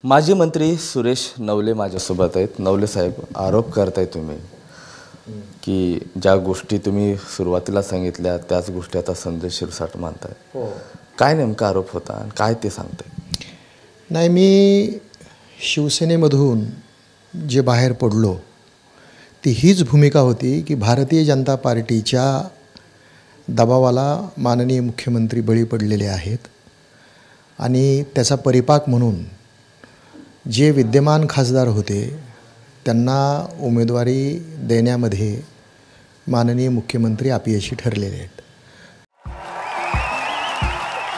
माजी मंत्री सुरेश नवले माझ्यासोबत आहेत। नवले साहेब, आरोप करताय तुम्ही की ज्या गोष्टी तुम्ही सुरुवातीला सांगितल्या त्याच गोष्टी आता संजय शिरसाट मानताय। हो, काय नेमका आरोप होता आणि काय ते सांगताय? नाही, मी शिवसेनेमधून जे बाहेर पडलो ती हीच भूमिका होती की भारतीय जनता पार्टीच्या दबावाला माननीय मुख्यमंत्री बळी पडलेले आहेत आणि त्याचा परिपाक म्हणून जे विद्यमान खासदार होते त्यांना उमेदवारी देण्यामध्ये माननीय मुख्यमंत्री अपयशी ठरलेले आहेत।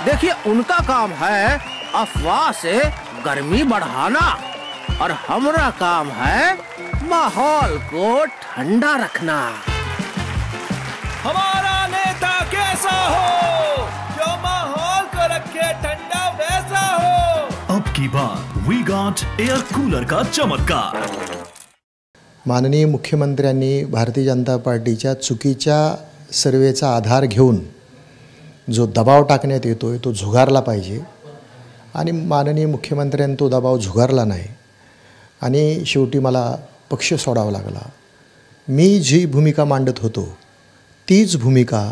देखिए, उनका काम है अफवाह से गर्मी बढ़ाना और हमारा काम है माहौल को ठंडा रखना। हमारा नेता कैसा हो जो माहौल को रखे ठंडा वैसा हो। अब की बार वी गॉट एयर कूलर का चमत्कार। माननीय मुख्यमंत्र्यांनी भारतीय जनता पार्टीच्या चुकीच्या सर्वेचा आधार घेऊन जो दबाव टाकण्यात येतोय तो झुगारला पाहिजे आणि माननीय मुख्यमंत्र्यांनी तो दबाव झुगारला नाही आणि शेवटी मला पक्ष सोडावा लागला। मी जी भूमिका मांडत होतो तीच भूमिका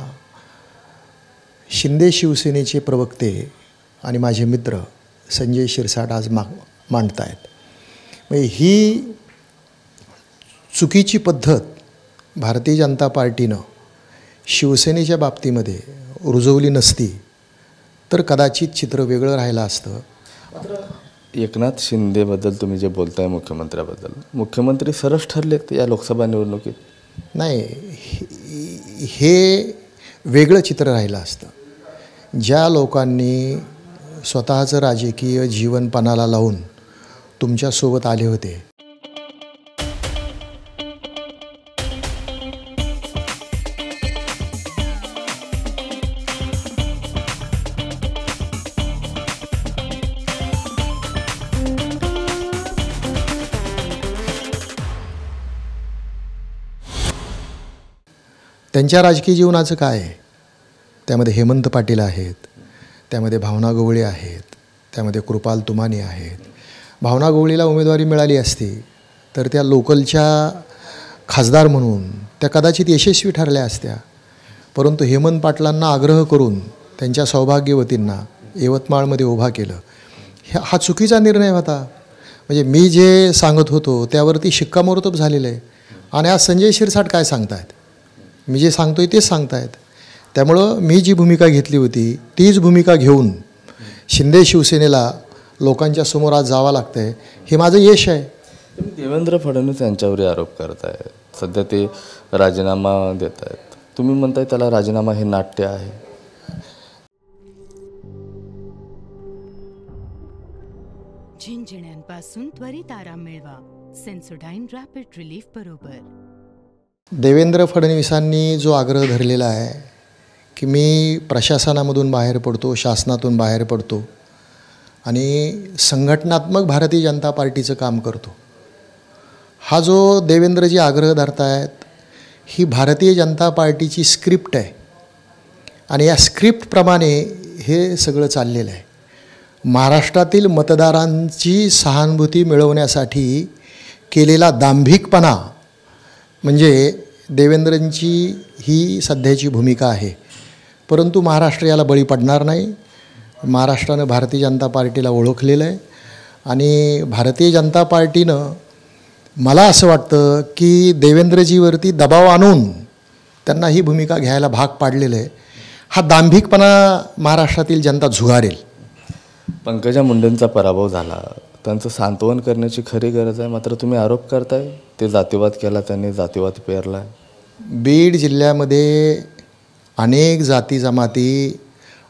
शिंदे शिवसेनेचे प्रवक्ते आणि माझे मित्र संजय शिरसाट आज मांडतायत। म्हणजे ही चुकीची पद्धत भारतीय जनता पार्टीनं शिवसेनेच्या बाबतीमध्ये रुजवली नसती तर कदाचित चित्र वेगळं राहिलं असतं। एकनाथ शिंदेबद्दल तुम्ही जे बोलताय मुख्यमंत्र्याबद्दल, मुख्यमंत्री सरस ठरलेत या लोकसभा निवडणुकीत? नाही, हे वेगळं चित्र राहिलं असतं। ज्या लोकांनी स्वतःचं राजकीय जीवन पणाला लावून तुमच्यासोबत आले होते त्यांच्या राजकीय जीवनाचं काय आहे? त्यामध्ये हेमंत पाटील आहेत, त्यामध्ये भावना गवळी आहेत, त्यामध्ये कृपाल तुमाने आहेत। भावना गवळीला उमेदवारी मिळाली असती तर त्या लोकलच्या खासदार म्हणून त्या कदाचित यशस्वी ठरल्या असत्या, परंतु हेमंत पाटलांना आग्रह करून त्यांच्या सौभाग्यवतींना यवतमाळमध्ये उभा केलं। हा चुकीचा निर्णय होता। म्हणजे मी जे सांगत होतो त्यावरती शिक्कामोर्तब झालेलं आहे आणि आज संजय शिरसाट काय सांगतायत? मी जे सांगतोय तेच सांगतायत। त्यामुळं मी जी भूमिका घेतली होती तीच भूमिका घेऊन शिंदे शिवसेनेला लोकांच्या समोर आज जावं लागतं आहे, हे माझं यश आहे। देवेंद्र फडणवीस यांच्यावर आरोप करतायत, सध्या ते राजीनामा देत आहेत, तुम्ही म्हणताय त्याला राजीनामा हे नाट्य आहे। झिंझिण्यांपासून त्वरित आराम मिळवा सेन्सोडाइन रॅपिड रिलीफ बरोबर। देवेंद्र फडणवीसांनी जो आग्रह धरलेला आहे की मी प्रशासनामधून बाहेर पडतो, शासनातून बाहेर पडतो आणि संघटनात्मक भारतीय जनता पार्टीचं काम करतो, हा जो देवेंद्रजी आग्रह धरतायत ही भारतीय जनता पार्टीची स्क्रिप्ट आहे आणि या स्क्रिप्टप्रमाणे हे सगळं चाललेलं आहे। महाराष्ट्रातील मतदारांची सहानुभूती मिळवण्यासाठी केलेला दांभिकपणा म्हणजे देवेंद्रांची ही सध्याची भूमिका आहे, परंतु महाराष्ट्र याला बळी पडणार नाही। महाराष्ट्रानं भारतीय जनता पार्टीला ओळखलेलं आहे आणि भारतीय जनता पार्टीनं मला असं वाटतं की देवेंद्रजीवरती दबाव आणून त्यांना ही भूमिका घ्यायला भाग पाडलेलं आहे। हा दांभिकपणा महाराष्ट्रातील जनता झुगारेल। पंकजा मुंडेंचा पराभव झाला, त्यांचं सांत्वन करण्याची खरी गरज आहे, मात्र तुम्ही आरोप करताय ते जातीवाद केला, त्यांनी जातीवाद पेरला। बीड जिल्ह्यामध्ये अनेक जाती जमाती,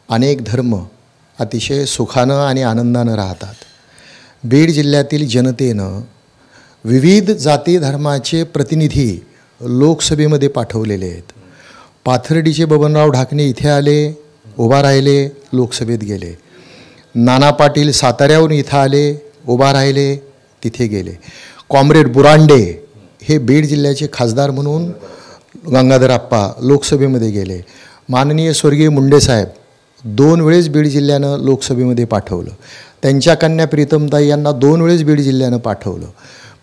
अनेक धर्म अतिशय सुखानं आणि आनंदानं राहतात। बीड जिल्ह्यातील जनतेनं विविध जाती धर्माचे प्रतिनिधी लोकसभेमध्ये पाठवलेले आहेत। पाथर्डीचे बबनराव ढाकणे इथे आले, उभा राहिले, लोकसभेत गेले। नाना पाटील साताऱ्याहून इथं आले, उभा राहिले, तिथे गेले। कॉम्रेड बुरांडे हे बीड जिल्ह्याचे खासदार म्हणून गंगाधर आप्पा लोकसभेमध्ये गेले। माननीय स्वर्गीय मुंडेसाहेब 2 वेळेस बीड जिल्ह्यानं लोकसभेमध्ये पाठवलं। त्यांच्या कन्या प्रीतमताई यांना 2 वेळेस बीड जिल्ह्यानं पाठवलं.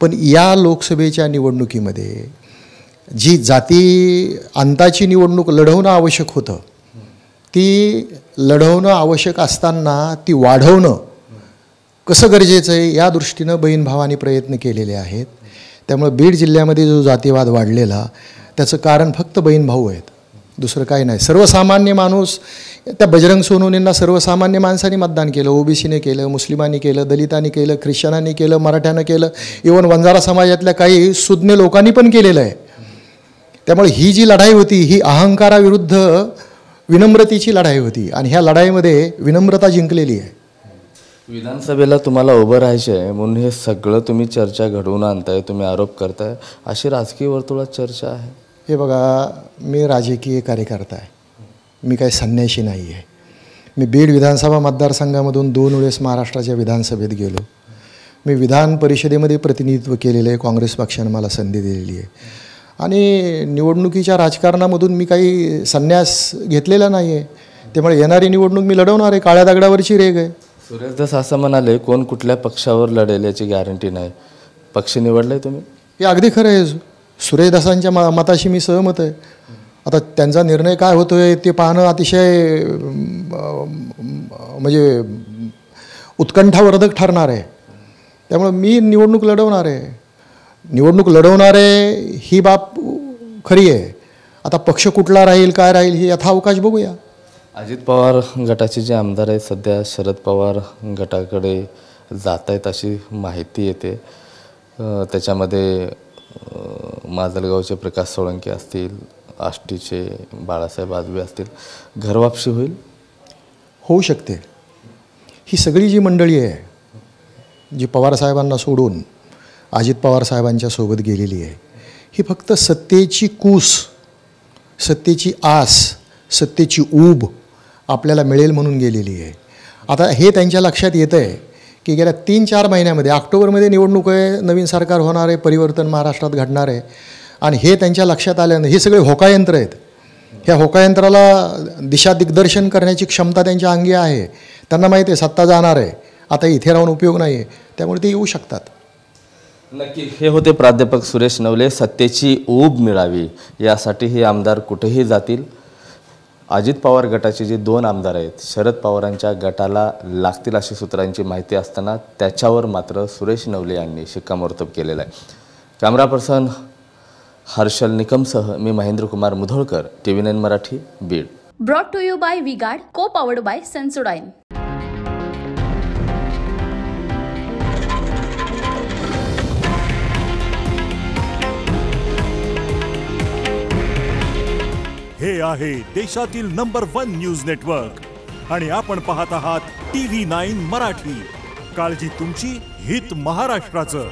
पण या लोकसभेच्या निवडणुकीमध्ये जी जाती अंताची निवडणूक लढवणं आवश्यक होतं, ती लढवणं आवश्यक असताना ती वाढवणं कसं गरजेचं आहे या दृष्टीनं बहीण भावांनी प्रयत्न केलेले आहेत. त्यामुळे बीड जिल्ह्यामध्ये जो जातीवाद वाढलेला त्याचं कारण फक्त बहीण भाऊ आहेत, दुसरं काही नाही. सर्वसामान्य माणूस, त्या बजरंग सोनवणेंना सर्वसामान्य माणसांनी मतदान केलं, ओबीसीने केलं, मुस्लिमांनी केलं, दलितांनी केलं, ख्रिश्चनांनी केलं, मराठ्यानं केलं, इव्हन वंजारा समाजातल्या काही सुज्ञ लोकांनी पण केलेलं आहे. त्यामुळे ही जी लढाई होती ही अहंकाराविरुद्ध विनम्रतेची लढाई होती आणि ह्या लढाईमध्ये विनम्रता जिंकलेली आहे. विधानसभेला तुम्हाला उभं राहायचं आहे म्हणून हे सगळं तुम्ही चर्चा घडवून आणताय, तुम्ही आरोप करताय, अशी राजकीय वर्तुळात चर्चा आहे. हे बघा, मी राजकीय कार्यकर्ता आहे, मी काही संन्याशी नाही आहे. मी बीड विधानसभा मतदारसंघामधून 2 वेळेस महाराष्ट्राच्या विधानसभेत गेलो. मी विधान परिषदेमध्ये प्रतिनिधित्व केलेलं आहे, काँग्रेस पक्षानं मला संधी दिलेली आहे. आणि निवडणुकीच्या राजकारणामधून मी काही संन्यास घेतलेला नाही आहे. त्यामुळे येणारी निवडणूक मी लढवणार आहे, काळ्या दगडावरची रेग आहे. सुरेश दास असं म्हणाले, कोण कुठल्या पक्षावर लढेल याची गॅरंटी नाही. पक्ष निवडलाय तुम्ही? हे अगदी खरं आहे. सुरेशदासांच्या मताशी मी सहमत आहे. आता त्यांचा निर्णय काय होतो आहे ते पाहणं अतिशय म्हणजे उत्कंठावर्धक ठरणार आहे. त्यामुळे मी निवडणूक लढवणार आहे. निवडणूक लढवणार आहे ही बाब खरी आहे. आता पक्ष कुठला राहील, काय राहील, हे यथावकाश बघूया. अजित पवार गटाचे जे आमदार आहेत सध्या शरद पवार गटाकडे जात आहेत अशी माहिती येते. त्याच्यामध्ये माजलगावचे प्रकाश सोळंके असतील, आष्टीचे बाळासाहेब आजबे असतील. घरवापसी होऊ शकते. ही सगळी जी मंडळी आहे जी पवारसाहेबांना सोडून अजित पवारसाहेबांच्या सोबत गेलेली आहे, ही फक्त सत्तेची कूस, सत्तेची आस, सत्तेची ऊब आपल्याला मिळेल म्हणून गेलेली आहे. आता हे त्यांच्या लक्षात येतं आहे की गेल्या 3-4 महिन्यामध्ये, ऑक्टोबरमध्ये निवडणूक आहे, नवीन सरकार होणार आहे, परिवर्तन महाराष्ट्रात घडणार आहे. आणि हे त्यांच्या लक्षात आल्यानं हे सगळे होकायंत्र आहेत. ह्या होकायंत्राला दिशा दिग्दर्शन करण्याची क्षमता त्यांच्या अंगी आहे. त्यांना माहिती आहे सत्ता जाणार आहे, आता इथे राहून उपयोग नाही आहे, त्यामुळे ते येऊ शकतात. नक्की. हे होते प्राध्यापक सुरेश नवले. सत्तेची ऊब मिळावी यासाठी हे आमदार कुठेही जातील. अजित पवार गटाचे जे 2 आमदार आहेत शरद पवारांच्या गटाला लागतील अशी सूत्रांची माहिती असताना त्याच्यावर मात्र सुरेश नवले यांनी शिक्कामोर्तब केलेलं आहे. कॅमेरा पर्सन हर्षल निकमसह मी Mahendra Kumar Mudholkar, TV9 Marathi, Beed. Brought to you by V-Guard, co powered bye Sensodyne. हे आहे देशातील नंबर 1 न्यूज नेटवर्क आणि आपण पाहत आहात TV9 मराठी. काळजी तुमची, हित महाराष्ट्राचं.